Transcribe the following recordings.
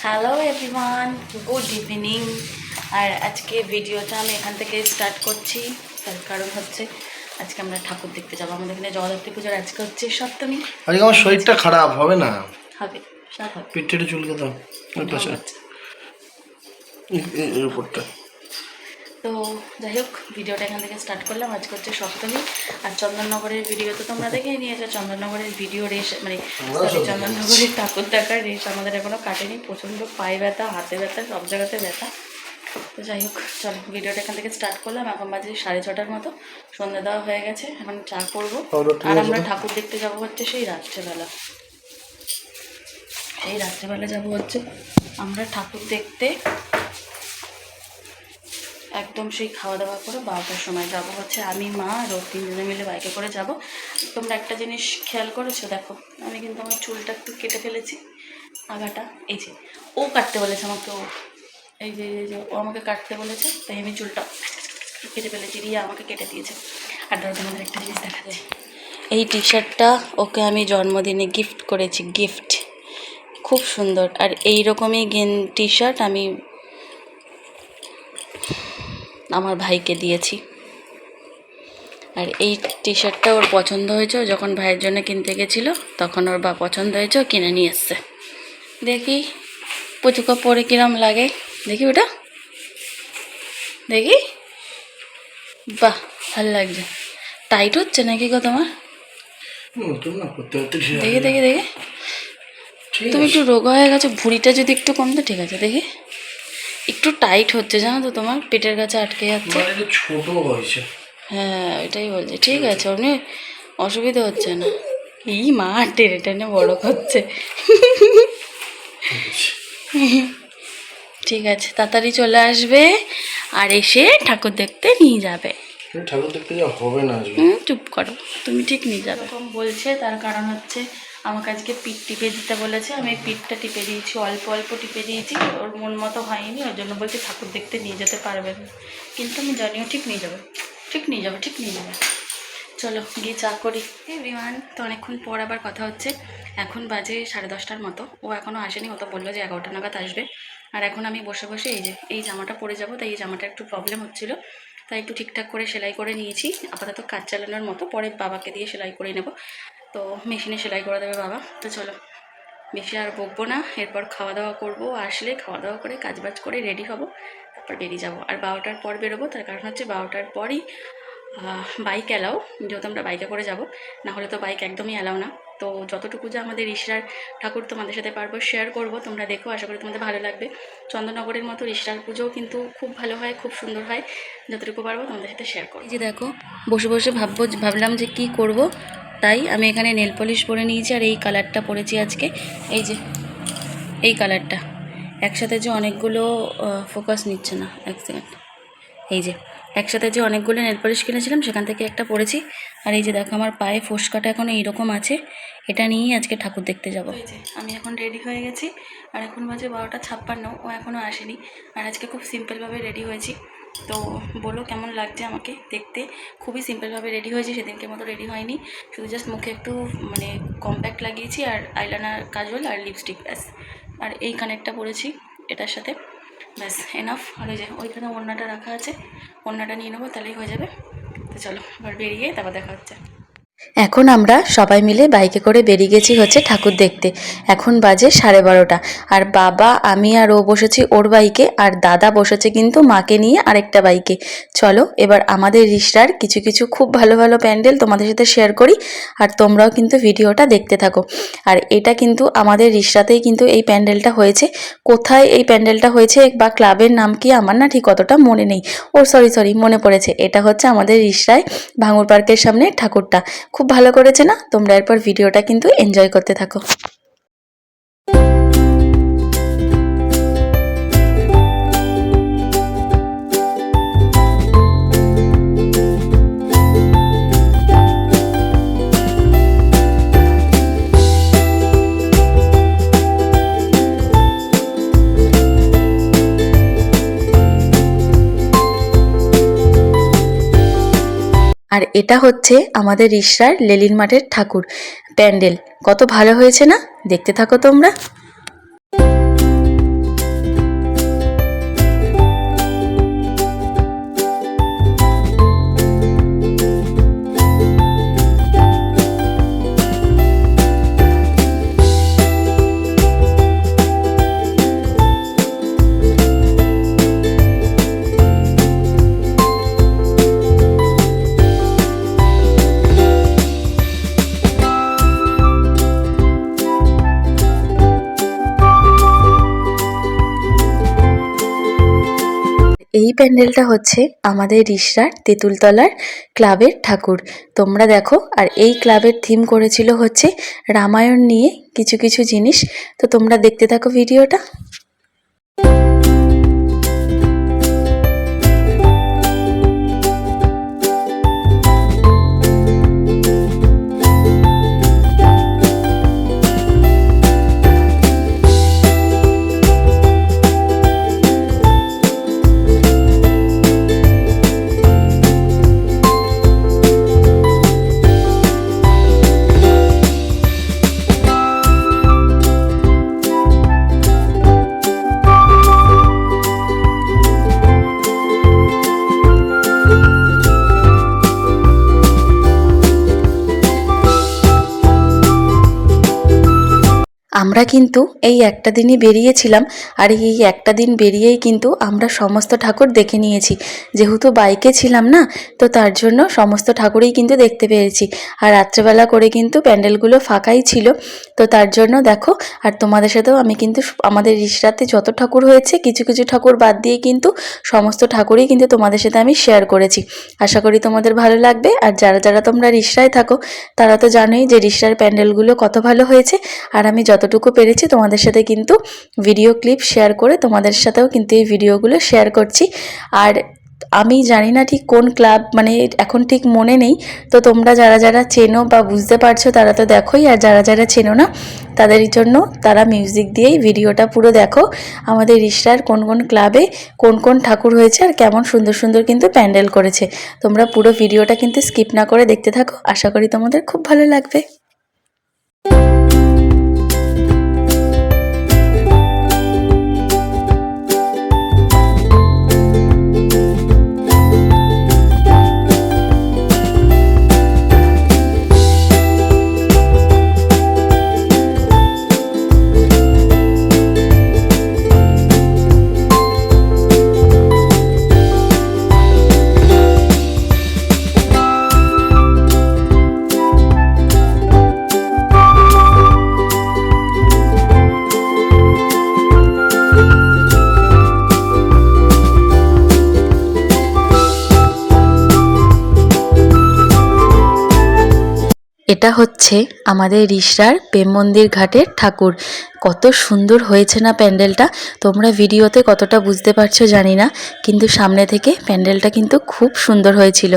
Hello everyone, good evening. আর আজকে ভিডিওটা আমি এখান থেকে স্টার্ট করছি, তার কারণ হচ্ছে আজকে আমরা ঠাকুর দেখতে যাবো। আমাদের এখানে জগদ্ধাত্রী পুজোর আজকে হচ্ছে সপ্তমী। আজকে আমার শরীরটা খারাপ হবে না, হবে সব হবে। পেটে চুলকে দাও এর উপরটা। তো যাই হোক, ভিডিওটা এখান থেকে স্টার্ট করলাম। আজকে হচ্ছে সপ্তমী। আর চন্দননগরের ভিডিও তো তোমরা দেখেই নিয়েছো। চন্দননগরের ভিডিও রেস মানে চন্দননগরের ঠাকুর দেখার রেস আমাদের এখনও কাটেনি। প্রচণ্ড পায়ে ব্যথা, হাতে ব্যথা, সব জায়গাতে ব্যথা। তো যাই হোক, চলো ভিডিওটা এখান থেকে স্টার্ট করলাম। এখন বাজে 6:30টার মতো, সন্ধ্যা দেওয়া হয়ে গেছে। এখন চা করবো। আর আমরা ঠাকুর দেখতে যাবো হচ্ছে সেই রাত্রেবেলা। যাবো হচ্ছে আমরা ঠাকুর দেখতে। একদম সেই খাওয়া দাওয়া করে 12টার সময় যাবো হচ্ছে আমি, মা আর ও 3জনে মিলে বাইকে করে যাব। তোমরা একটা জিনিস খেয়াল করেছো? দেখো, আমি কিন্তু আমার চুলটা একটু কেটে ফেলেছি, আগাটা। এই যে ও কাটতে বলেছে আমাকে, এই যে ও আমাকে কাটতে বলেছে, তাই আমি চুলটা কেটে ফেলেছি। রিয়া আমাকে কেটে দিয়েছে। আর ধরো তোমাদের একটা জিনিস দেখা যায়, এই টি শার্টটা ওকে আমি জন্মদিনে গিফট করেছি, গিফট, খুব সুন্দর। আর এই রকমই টি শার্ট আমি আমার ভাইকে দিয়েছি। আর এই টি শার্টটা ওর পছন্দ হয়েছে, যখন ভাইয়ের জন্য কিনতে গেছিলো তখন ওর বা পছন্দ হয়েছে, কিনে নিয়ে এসছে। দেখি পুচুকা পরে কিরম লাগে, দেখি ওটা দেখি। বাহ, ভালো লাগছে। টাইট হচ্ছে নাকি গো তোমার? দেখি দেখি দেখি, তুমি একটু রোগা হয়ে গেছো, ভুঁড়িটা যদি একটু কমতো ঠিক আছে। দেখি একটু টাইট হচ্ছে, জানো তো, তোমার পেটের কাছে আটকে যাচ্ছে। ছোট হয়েছে। হ্যাঁ, এটাই বলছি। ঠিক আছে, অমনি অসুবিধা হচ্ছে না। এই মা টেনে টেনে বড় করছে। ঠিক আছে, তাড়াতাড়ি চলে আসবে আর এসে ঠাকুর দেখতে নিয়ে যাবে। ঠাকুর দেখতে যাওয়া হবে না আজকে। চুপ করো, তুমি ঠিক নিয়ে যাবে। এরকম বলছে, তার কারণ হচ্ছে আমাকে আজকে পিঠ টিপে দিতে বলেছে। আমি পিঠটা টিপে দিয়েছি, অল্প অল্প টিপে দিয়েছি। ওর মন মতো হয়নি, ওর জন্য বলছে ঠাকুর দেখতে নিয়ে যেতে পারবেন। কিন্তু আমি জানিও ঠিক নিয়ে যাবে, ঠিক নিয়ে যাবে, ঠিক নিয়ে যাবে। চলো গিয়ে চা করি। এভরিওয়ান, তো অনেকক্ষণ পর আবার কথা হচ্ছে। এখন বাজে 10:30টার মতো। ও এখনও আসেনি, ও তো বললো যে 11টা নাগাদ আসবে। আর এখন আমি বসে বসে এই জামাটা পরে যাব, তাই এই জামাটা একটু প্রবলেম হচ্ছিলো, তাই একটু ঠিকঠাক করে সেলাই করে নিয়েছি। আপাতত কাজ চালানোর মতো, পরে বাবাকে দিয়ে সেলাই করে নেব। তো মেশিনে সেলাই করে দেবে বাবা। তো চলো বেশি আর বকবো না, এরপর খাওয়া দাওয়া করবো। আসলে খাওয়া দাওয়া করে কাজবাজ করে রেডি হব, তারপর বেরিয়ে যাবো। আর 12টার পর বেরোবো, তার কারণ হচ্ছে 12টার পরই বাইক অ্যালাও, যেহেতু আমরা বাইকে করে যাব, না হলে তো বাইক একদমই অ্যালাও না। তো যতটুকু যা আমাদের রিষড়ার ঠাকুর তোমাদের সাথে পারবো শেয়ার করব, তোমরা দেখো, আশা করি তোমাদের ভালো লাগবে। চন্দননগরের মতো রিষড়ার পুজোও কিন্তু খুব ভালো হয়, খুব সুন্দর হয়। যতটুকু পারবো তোমাদের সাথে শেয়ার করব। এই যে দেখো, বসে বসে ভাবলাম যে কি করব, তাই আমি এখানে নেল পলিশ পরে নিয়েছি। আর এই কালারটা পরেছি আজকে, এই যে এই কালারটা। একসাথে যে অনেকগুলো ফোকাস নিচ্ছে না, এক সেকেন্ড। এই যে একসাথে যে অনেকগুলো নেল পলিশ কিনেছিলাম, সেখান থেকে একটা পরেছি। আর এই যে দেখো, আমার পায়ে ফোসকাটা এখন এইরকম আছে, এটা নিয়েই আজকে ঠাকুর দেখতে যাব। এই যে আমি এখন রেডি হয়ে গেছি, আর এখন বাজে 12:56। ও এখনও আসেনি। আর আজকে খুব সিম্পলভাবে রেডি হয়েছি। তো বলো কেমন লাগছে আমাকে দেখতে। খুবই সিম্পলভাবে রেডি হয়েছি, সেদিনকে মতো রেডি হয়নি। শুধু জাস্ট মুখে একটু মানে কম্প্যাক্ট লাগিয়েছি, আর আইলাইনার, কাজল আর লিপস্টিক, ব্যাস। আর এই কানেরটা পরেছি এটার সাথে, ব্যাস এনাফ। আর ওই যে ওইখানে ওড়নাটা রাখা আছে, ওড়নাটা নিয়ে নেবো, তাহলেই হয়ে যাবে। তো চলো এবার বেরিয়ে তারপর দেখা হচ্ছে। এখন আমরা সবাই মিলে বাইকে করে বেরিয়ে গেছি হচ্ছে ঠাকুর দেখতে। এখন বাজে 12:30। আর বাবা, আমি আর ও বসেছি ওর বাইকে, আর দাদা বসেছে কিন্তু মাকে নিয়ে আরেকটা বাইকে। চলো এবার আমাদের রিষড়ার কিছু কিছু খুব ভালো ভালো প্যান্ডেল তোমাদের সাথে শেয়ার করি, আর তোমরাও কিন্তু ভিডিওটা দেখতে থাকো। আর এটা কিন্তু আমাদের রিষড়াতেই কিন্তু এই প্যান্ডেলটা হয়েছে। কোথায় এই প্যান্ডেলটা হয়েছে বা ক্লাবের নাম কি আমার না ঠিক অতটা মনে নেই। ও সরি মনে পড়েছে, এটা হচ্ছে আমাদের রিষড়ায় ভাঙুর পার্কের সামনে ঠাকুরটা। খুব ভালো করেছে না? তোমরা এরপর ভিডিওটা কিন্তু এনজয় করতে থাকো। আর এটা হচ্ছে আমাদের রিষড়ার লেলিন মাঠের ঠাকুর প্যান্ডেল। কত ভালো হয়েছে না? দেখতে থাকো তোমরা। এই প্যান্ডেলটা হচ্ছে আমাদের রিষড়ার তেঁতুলতলার ক্লাবের ঠাকুর। তোমরা দেখো, আর এই ক্লাবের থিম করেছিল হচ্ছে রামায়ণ নিয়ে কিছু কিছু জিনিস। তো তোমরা দেখতে থাকো ভিডিওটা। আমরা কিন্তু এই একটা দিনই বেরিয়েছিলাম, আর এই একটা দিন বেরিয়েই কিন্তু আমরা সমস্ত ঠাকুর দেখে নিয়েছি। যেহেতু বাইকে ছিলাম না, তো তার জন্য সমস্ত ঠাকুরই কিন্তু দেখতে পেয়েছি। আর রাত্রেবেলা করে কিন্তু প্যান্ডেলগুলো ফাঁকাই ছিল, তো তার জন্য দেখো। আর তোমাদের সাথেও আমি কিন্তু আমাদের রিষড়াতে যত ঠাকুর হয়েছে, কিছু কিছু ঠাকুর বাদ দিয়ে কিন্তু সমস্ত ঠাকুরই কিন্তু তোমাদের সাথে আমি শেয়ার করেছি। আশা করি তোমাদের ভালো লাগবে। আর যারা যারা তোমরা রিষড়ায় থাকো, তারা তো জানোই যে রিষড়ার প্যান্ডেলগুলো কত ভালো হয়েছে। আর আমি যতটুকু পেরেছি তোমাদের সাথে কিন্তু ভিডিও ক্লিপ শেয়ার করে তোমাদের সাথেও কিন্তু এই ভিডিওগুলো শেয়ার করছি। আর আমি জানি না ঠিক কোন ক্লাব, মানে এখন ঠিক মনে নেই। তো তোমরা যারা যারা চেনো বা বুঝতে পারছো তারা তো দেখোই, আর যারা যারা চেনো না তাদের জন্য তারা মিউজিক দিয়েই ভিডিওটা পুরো দেখো। আমাদের রিষড়ার কোন কোন ক্লাবে কোন কোন ঠাকুর হয়েছে আর কেমন সুন্দর সুন্দর কিন্তু প্যান্ডেল করেছে। তোমরা পুরো ভিডিওটা কিন্তু স্কিপ না করে দেখতে থাকো। আশা করি তোমাদের খুব ভালো লাগবে। এটা হচ্ছে আমাদের রিষড়ার প্রেম মন্দির ঘাটের ঠাকুর। কত সুন্দর হয়েছে না প্যান্ডেলটা। তোমরা ভিডিওতে কতটা বুঝতে পারছো জানি না, কিন্তু সামনে থেকে প্যান্ডেলটা কিন্তু খুব সুন্দর হয়েছিল।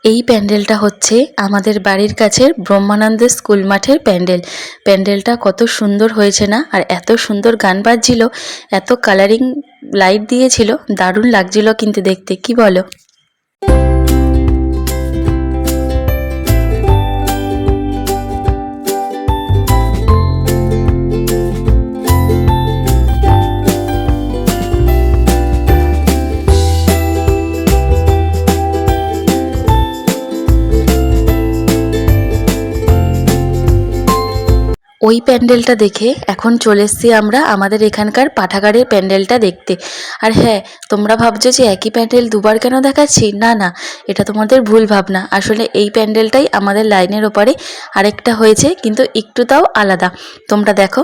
এই প্যান্ডেলটা হচ্ছে আমাদের বাড়ির কাছের ব্রহ্মানন্দ স্কুল মাঠের প্যান্ডেল। প্যান্ডেলটা কত সুন্দর হয়েছে না, আর এত সুন্দর গান বাজছিল, এত কালারিং লাইট দিয়েছিল, দারুণ লাগছিল কিন্তু দেখতে, কি বলো? ওই প্যান্ডেলটা দেখে এখন চলে এসেছি আমরা আমাদের এখানকার পাঠাগারের প্যান্ডেলটা দেখতে। আর হ্যাঁ, তোমরা ভাবছো যে একই প্যান্ডেল দুবার কেন দেখাচ্ছি? না না, এটা তোমাদের ভুল ভাবনা। আসলে এই প্যান্ডেলটাই আমাদের লাইনের ওপারে আরেকটা হয়েছে, কিন্তু একটু তাও আলাদা। তোমরা দেখো।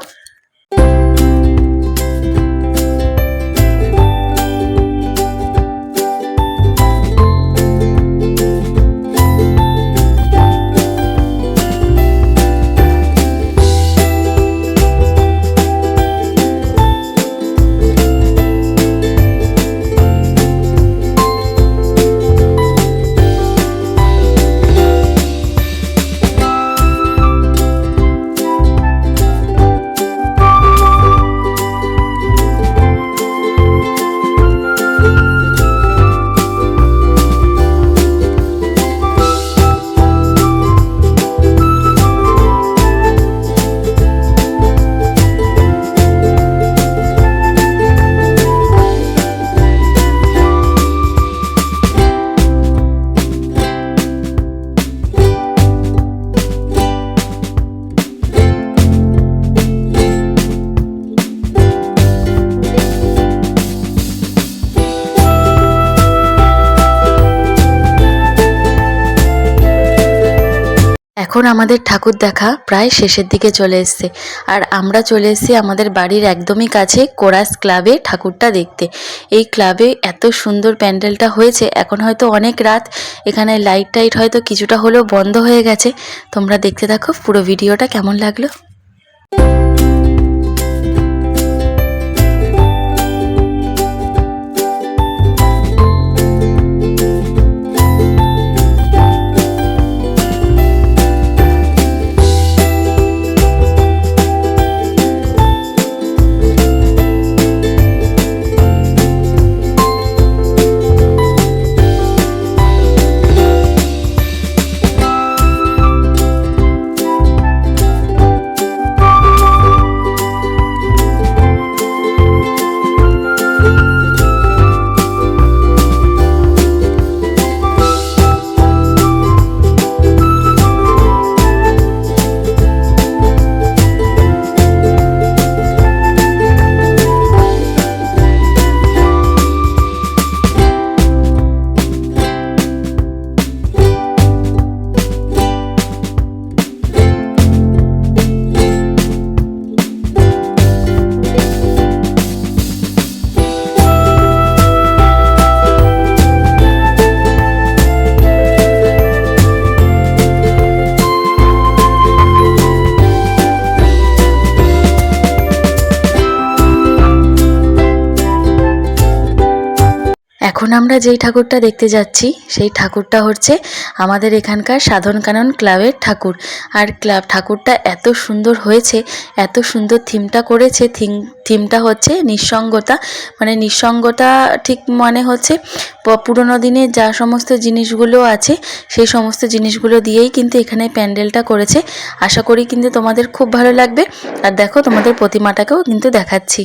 এখন আমাদের ঠাকুর দেখা প্রায় শেষের দিকে চলে এসেছে, আর আমরা চলে এসেছি আমাদের বাড়ির একদমই কাছে কোরাস ক্লাবে ঠাকুরটা দেখতে। এই ক্লাবে এত সুন্দর প্যান্ডেলটা হয়েছে, এখন হয়তো অনেক রাত, এখানে লাইট টাইট হয়তো কিছুটা হলেও বন্ধ হয়ে গেছে। তোমরা দেখতে থাকো পুরো ভিডিওটা, কেমন লাগলো। এখন আমরা যেই ঠাকুরটা দেখতে যাচ্ছি সেই ঠাকুরটা হচ্ছে আমাদের এখানকার সাধন কানন ক্লাবের ঠাকুর। আর ঠাকুরটা এত সুন্দর হয়েছে, এত সুন্দর থিমটা করেছে। থিমটা হচ্ছে নিঃসঙ্গতা, মানে নিঃসঙ্গতা ঠিক মানে হচ্ছে পুরোনো দিনে যা সমস্ত জিনিসগুলো আছে সেই সমস্ত জিনিসগুলো দিয়েই কিন্তু এখানে প্যান্ডেলটা করেছে। আশা করি কিন্তু তোমাদের খুব ভালো লাগবে। আর দেখো তোমাদের প্রতিমাটাকেও কিন্তু দেখাচ্ছি।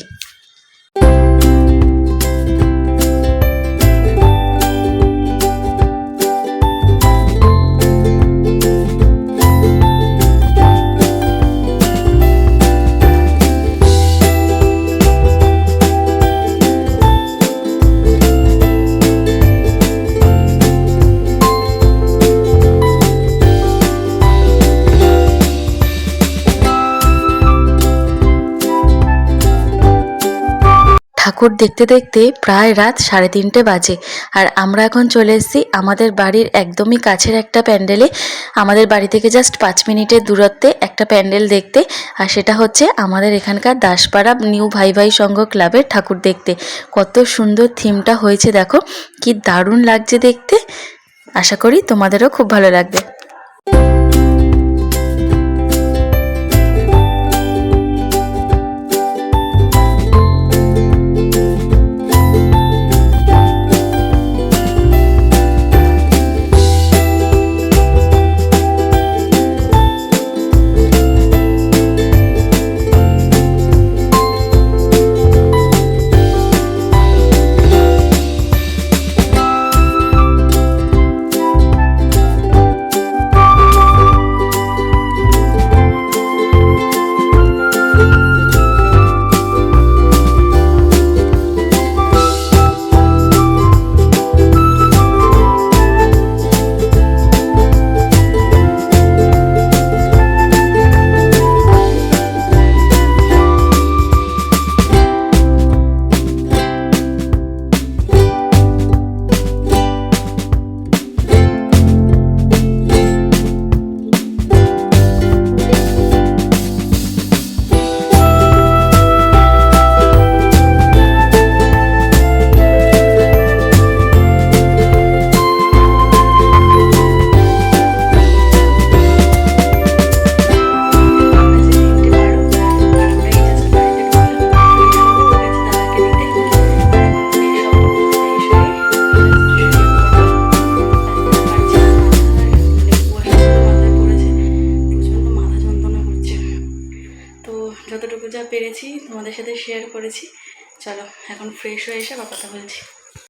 ঠাকুর দেখতে দেখতে প্রায় রাত 3:30 বাজে, আর আমরা এখন চলে এসেছি আমাদের বাড়ির একদমই কাছের একটা প্যান্ডেলে। আমাদের বাড়ি থেকে জাস্ট 5 মিনিটের দূরত্বে একটা প্যান্ডেল দেখতে, আর সেটা হচ্ছে আমাদের এখানকার দাসপাড়া নিউ ভাই ভাই সংঘ ক্লাবের ঠাকুর দেখতে। কত সুন্দর থিমটা হয়েছে দেখো, কি দারুণ লাগছে দেখতে। আশা করি তোমাদেরও খুব ভালো লাগবে। যতটুকু যা পেরেছি তোমাদের সাথে শেয়ার করেছি। চলো এখন ফ্রেশ হয়ে এসে আবার কথা বলছি।